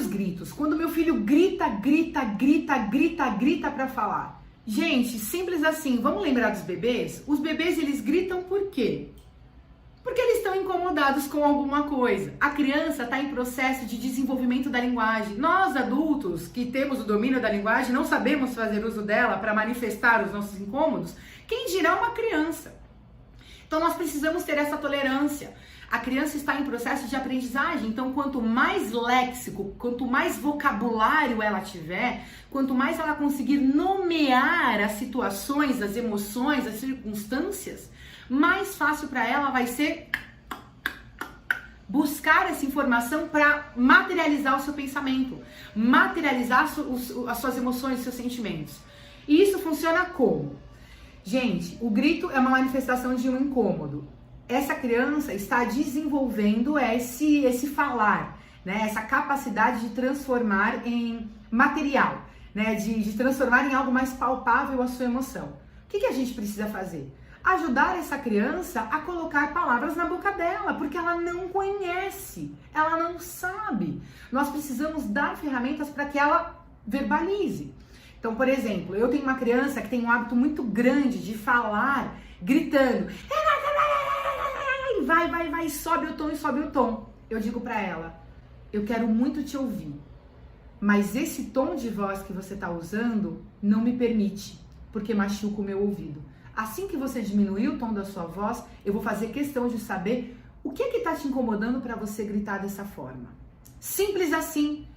primeiros gritos, quando meu filho grita para falar. Gente, simples assim, vamos lembrar dos bebês? Os bebês, eles gritam por quê? Porque eles estão incomodados com alguma coisa. A criança está em processo de desenvolvimento da linguagem. Nós, adultos, que temos o domínio da linguagem, não sabemos fazer uso dela para manifestar os nossos incômodos, quem dirá uma criança? Então, nós precisamos ter essa tolerância. A criança está em processo de aprendizagem, então quanto mais léxico, quanto mais vocabulário ela tiver, quanto mais ela conseguir nomear as situações, as emoções, as circunstâncias, mais fácil para ela vai ser buscar essa informação para materializar o seu pensamento, materializar as suas emoções, os seus sentimentos. E isso funciona como? Gente, o grito é uma manifestação de um incômodo. Essa criança está desenvolvendo esse falar, né? Essa capacidade de transformar em material, né? De transformar em algo mais palpável a sua emoção. O que a gente precisa fazer? Ajudar essa criança a colocar palavras na boca dela, porque ela não conhece, ela não sabe. Nós precisamos dar ferramentas para que ela verbalize. Então, por exemplo, eu tenho uma criança que tem um hábito muito grande de falar gritando. Vai, sobe o tom e sobe o tom. Eu digo pra ela, eu quero muito te ouvir, mas esse tom de voz que você tá usando não me permite, porque machuca o meu ouvido. Assim que você diminuir o tom da sua voz, eu vou fazer questão de saber o que tá te incomodando pra você gritar dessa forma. Simples assim.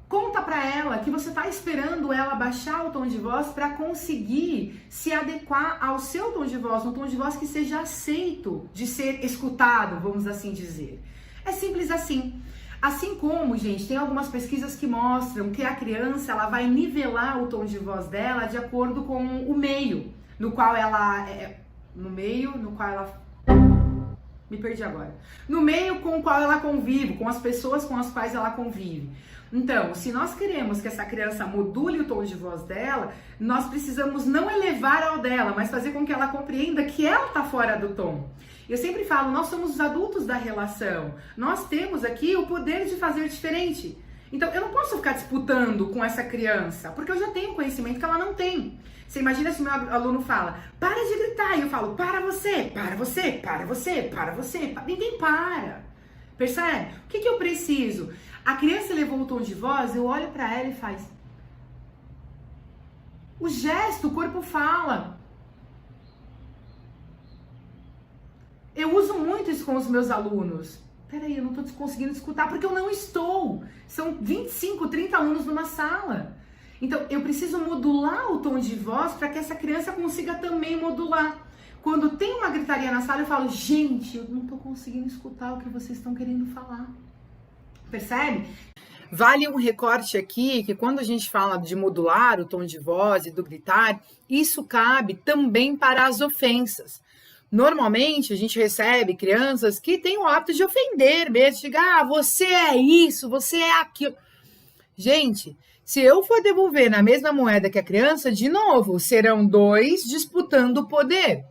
Conta pra ela que você tá esperando ela baixar o tom de voz para conseguir se adequar ao seu tom de voz, um tom de voz que seja aceito de ser escutado, vamos assim dizer. É simples assim. Assim como, gente, tem algumas pesquisas que mostram que a criança ela vai nivelar o tom de voz dela de acordo com o meio no qual ela me perdi agora. No meio com o qual ela convive, com as pessoas com as quais ela convive. Então, se nós queremos que essa criança module o tom de voz dela, nós precisamos não elevar ao dela, mas fazer com que ela compreenda que ela está fora do tom. Eu sempre falo, nós somos os adultos da relação. Nós temos aqui o poder de fazer diferente. Então, eu não posso ficar disputando com essa criança, porque eu já tenho conhecimento que ela não tem. Você imagina se o meu aluno fala, para de gritar, e eu falo, para você, para você, para você, para você. Ninguém para. Percebe? O que eu preciso? A criança levou o tom de voz, eu olho pra ela e faz. O gesto, o corpo fala. Eu uso muito isso com os meus alunos. Peraí, eu não tô conseguindo escutar porque eu não estou. São 25, 30 alunos numa sala. Então, eu preciso modular o tom de voz para que essa criança consiga também modular. Quando tem uma gritaria na sala, eu falo, gente, eu não tô conseguindo escutar o que vocês estão querendo falar. Percebe? Vale um recorte aqui, que quando a gente fala de modular o tom de voz e do gritar, isso cabe também para as ofensas. Normalmente, a gente recebe crianças que têm o hábito de ofender mesmo, de você é isso, você é aquilo. Gente, se eu for devolver na mesma moeda que a criança, de novo, serão dois disputando o poder.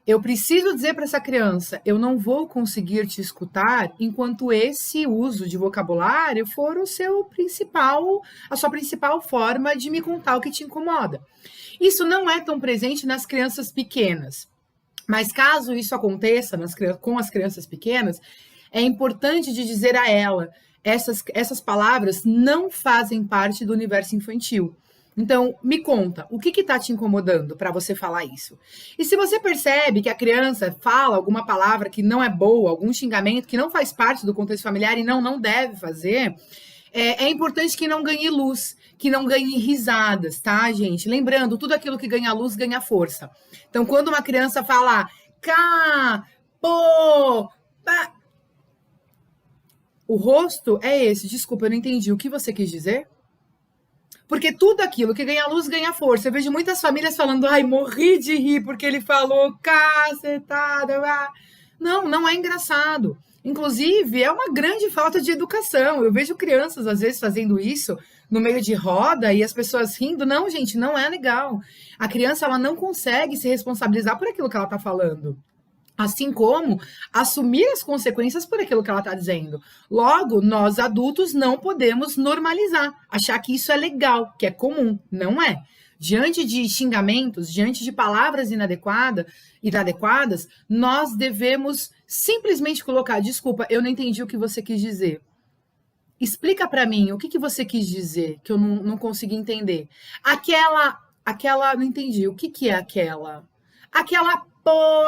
Eu preciso dizer para essa criança, eu não vou conseguir te escutar enquanto esse uso de vocabulário for a sua principal forma de me contar o que te incomoda. Isso não é tão presente nas crianças pequenas, mas caso isso aconteça com as crianças pequenas, é importante de dizer a ela, essas palavras não fazem parte do universo infantil. Então, me conta, o que está te incomodando para você falar isso? E se você percebe que a criança fala alguma palavra que não é boa, algum xingamento que não faz parte do contexto familiar e não deve fazer, é importante que não ganhe luz, que não ganhe risadas, tá, gente? Lembrando, tudo aquilo que ganha luz ganha força. Então, quando uma criança fala o rosto é esse. Desculpa, eu não entendi. O que você quis dizer? Porque tudo aquilo que ganha luz ganha força. Eu vejo muitas famílias falando, morri de rir porque ele falou cacetada. Não é engraçado. Inclusive, é uma grande falta de educação. Eu vejo crianças, às vezes, fazendo isso no meio de roda e as pessoas rindo. Não, gente, não é legal. A criança, ela não consegue se responsabilizar por aquilo que ela está falando. Assim como assumir as consequências por aquilo que ela está dizendo. Logo, nós adultos não podemos normalizar, achar que isso é legal, que é comum. Não é. Diante de xingamentos, diante de palavras inadequadas, nós devemos simplesmente colocar: desculpa, eu não entendi o que você quis dizer. Explica para mim o que você quis dizer, que eu não consegui entender. Não entendi. O que é aquela? Aquela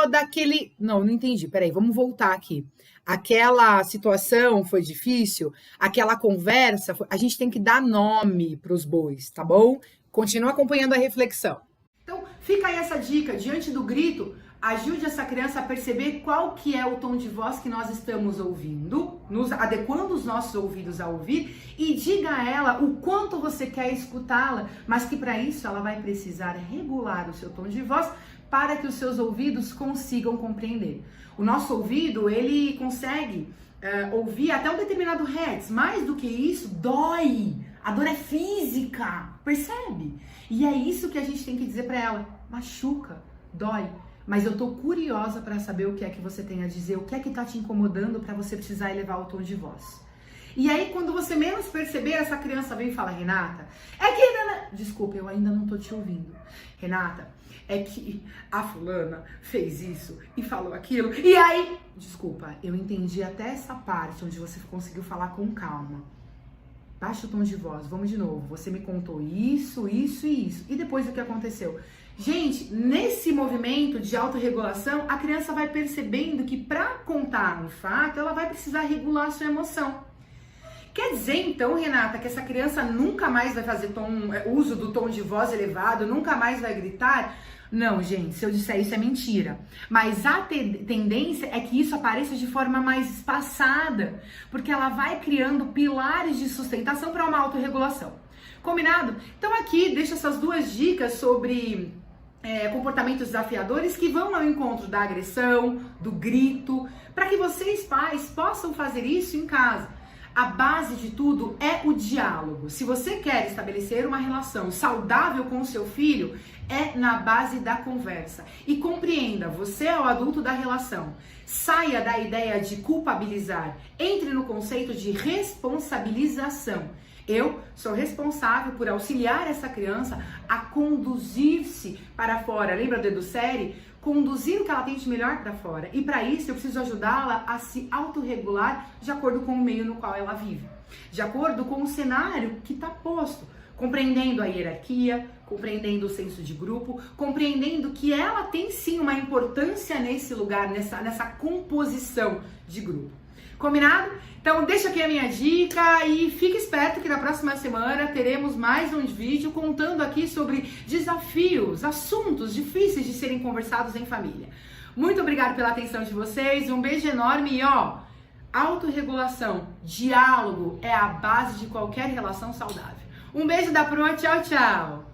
daquele. Não entendi. Peraí, vamos voltar aqui. Aquela situação foi difícil, aquela conversa. A gente tem que dar nome para os bois, tá bom? Continua acompanhando a reflexão. Então, fica aí essa dica. Diante do grito, ajude essa criança a perceber qual que é o tom de voz que nós estamos ouvindo, adequando os nossos ouvidos a ouvir, e diga a ela o quanto você quer escutá-la, mas que para isso ela vai precisar regular o seu tom de voz para que os seus ouvidos consigam compreender. O nosso ouvido, ele consegue ouvir até um determinado hertz. Mais do que isso, dói. A dor é física, percebe? E é isso que a gente tem que dizer para ela. Machuca, dói. Mas eu tô curiosa para saber o que é que você tem a dizer, o que é que tá te incomodando para você precisar elevar o tom de voz. E aí, quando você menos perceber, essa criança vem e fala: Renata, é que... Desculpa, eu ainda não tô te ouvindo. Renata, é que a fulana fez isso e falou aquilo. E aí... Desculpa, eu entendi até essa parte onde você conseguiu falar com calma. Baixa o tom de voz, vamos de novo. Você me contou isso, isso e isso. E depois o que aconteceu? Gente, nesse movimento de autorregulação, a criança vai percebendo que para contar um fato, ela vai precisar regular a sua emoção. Quer dizer, então, Renata, que essa criança nunca mais vai fazer uso do tom de voz elevado, nunca mais vai gritar? Não, gente, se eu disser isso é mentira. Mas a tendência é que isso apareça de forma mais espaçada, porque ela vai criando pilares de sustentação para uma autorregulação. Combinado? Então aqui, deixo essas duas dicas sobre comportamentos desafiadores que vão ao encontro da agressão, do grito, para que vocês, pais, possam fazer isso em casa. A base de tudo é o diálogo. Se você quer estabelecer uma relação saudável com o seu filho, é na base da conversa. E compreenda, você é o adulto da relação. Saia da ideia de culpabilizar. Entre no conceito de responsabilização. Eu sou responsável por auxiliar essa criança a conduzir-se para fora. Lembra do EduSérie? Conduzir o que ela tem de melhor para fora. E para isso eu preciso ajudá-la a se autorregular de acordo com o meio no qual ela vive. De acordo com o cenário que está posto. Compreendendo a hierarquia, compreendendo o senso de grupo, compreendendo que ela tem sim uma importância nesse lugar, nessa composição de grupo. Combinado? Então deixa aqui a minha dica e fique esperto que na próxima semana teremos mais um vídeo contando aqui sobre desafios, assuntos difíceis de serem conversados em família. Muito obrigada pela atenção de vocês, um beijo enorme e autorregulação, diálogo é a base de qualquer relação saudável. Um beijo da Prua, tchau, tchau!